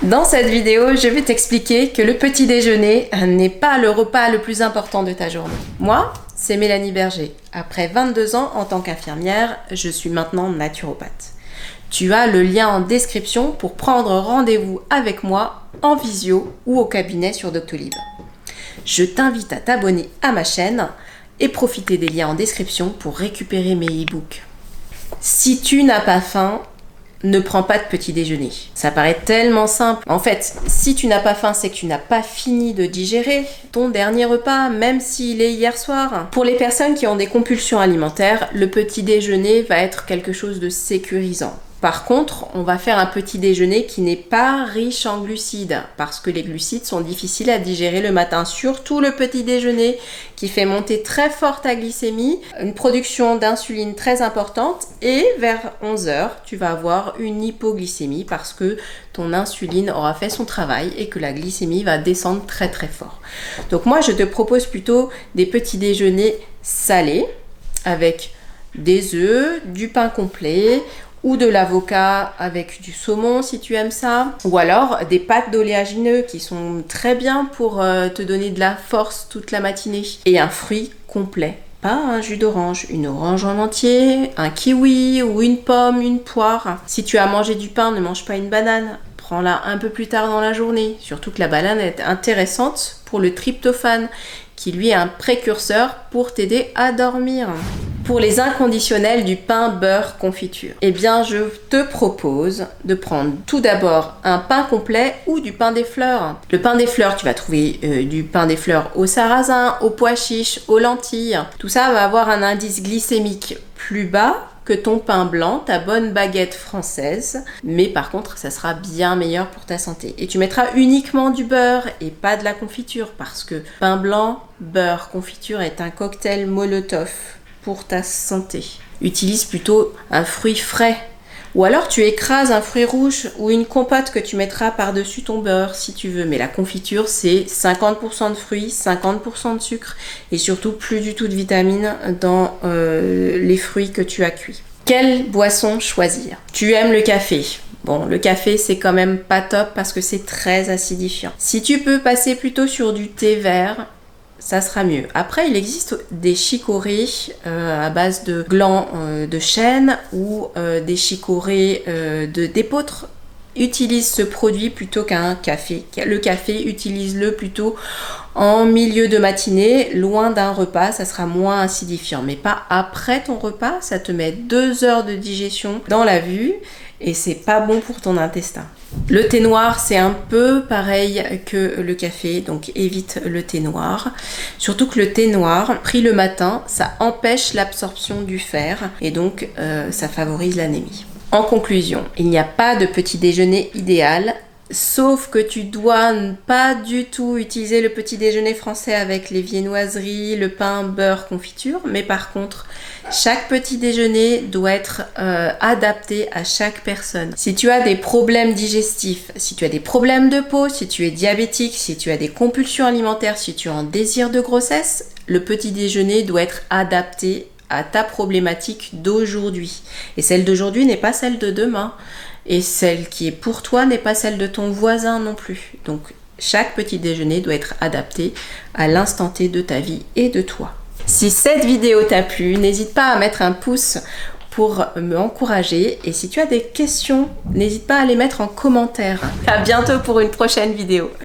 Dans cette vidéo, je vais t'expliquer que le petit déjeuner n'est pas le repas le plus important de ta journée. Moi, c'est Mélanie Berger. Après 22 ans en tant qu'infirmière, je suis maintenant naturopathe. Tu as le lien en description pour prendre rendez-vous avec moi en visio ou au cabinet sur Doctolib. Je t'invite à t'abonner à ma chaîne et profiter des liens en description pour récupérer mes e-books. Si tu n'as pas faim, ne prends pas de petit déjeuner. Ça paraît tellement simple. En fait, si tu n'as pas faim, c'est que tu n'as pas fini de digérer ton dernier repas, même s'il est hier soir. Pour les personnes qui ont des compulsions alimentaires, le petit déjeuner va être quelque chose de sécurisant. Par contre, on va faire un petit déjeuner qui n'est pas riche en glucides, parce que les glucides sont difficiles à digérer le matin, surtout le petit déjeuner qui fait monter très fort ta glycémie, une production d'insuline très importante, et vers 11h, tu vas avoir une hypoglycémie parce que ton insuline aura fait son travail et que la glycémie va descendre très très fort. Donc moi, je te propose plutôt des petits déjeuners salés avec des œufs, du pain complet, ou de l'avocat avec du saumon si tu aimes ça, ou alors des pâtes d'oléagineux qui sont très bien pour te donner de la force toute la matinée, et un fruit complet, pas un jus d'orange, une orange en entier, un kiwi ou une pomme, une poire. Si tu as mangé du pain, ne mange pas une banane, prends-la un peu plus tard dans la journée, surtout que la banane est intéressante pour le tryptophane qui lui est un précurseur pour t'aider à dormir. Pour les inconditionnels du pain beurre confiture, eh bien je te propose de prendre tout d'abord un pain complet ou du pain des fleurs. Le pain des fleurs, tu vas trouver du pain des fleurs au sarrasin, aux pois chiches, aux lentilles. Tout ça va avoir un indice glycémique plus bas que ton pain blanc, ta bonne baguette française, mais par contre ça sera bien meilleur pour ta santé. Et tu mettras uniquement du beurre et pas de la confiture, parce que pain blanc, beurre, confiture est un cocktail Molotov pour ta santé. Utilise plutôt un fruit frais, ou alors tu écrases un fruit rouge ou une compote que tu mettras par-dessus ton beurre si tu veux. Mais la confiture, c'est 50% de fruits, 50% de sucre et surtout plus du tout de vitamines dans les fruits que tu as cuits. Quelle boisson choisir? Tu aimes le café? Bon, le café, c'est quand même pas top parce que c'est très acidifiant. Si tu peux passer plutôt sur du thé vert, ça sera mieux. Après, il existe des chicorées à base de glands de chêne ou des chicorées d'épeautre. Utilise ce produit plutôt qu'un café. Le café, utilise-le plutôt en milieu de matinée, loin d'un repas, ça sera moins acidifiant. Mais pas après ton repas, ça te met 2 heures de digestion dans la vue et c'est pas bon pour ton intestin. Le thé noir, c'est un peu pareil que le café, donc évite le thé noir. Surtout que le thé noir, pris le matin, ça empêche l'absorption du fer et donc ça favorise l'anémie. En conclusion, il n'y a pas de petit déjeuner idéal, sauf que tu dois pas du tout utiliser le petit déjeuner français avec les viennoiseries, le pain, beurre, confiture, mais par contre, chaque petit déjeuner doit être adapté à chaque personne. Si tu as des problèmes digestifs, si tu as des problèmes de peau, si tu es diabétique, si tu as des compulsions alimentaires, si tu as un désir de grossesse, le petit déjeuner doit être adapté à ta problématique d'aujourd'hui. Et celle d'aujourd'hui n'est pas celle de demain. Et celle qui est pour toi n'est pas celle de ton voisin non plus. Donc chaque petit déjeuner doit être adapté à l'instant T de ta vie et de toi. Si cette vidéo t'a plu, n'hésite pas à mettre un pouce pour me encourager. Et si tu as des questions, n'hésite pas à les mettre en commentaire. À bientôt pour une prochaine vidéo.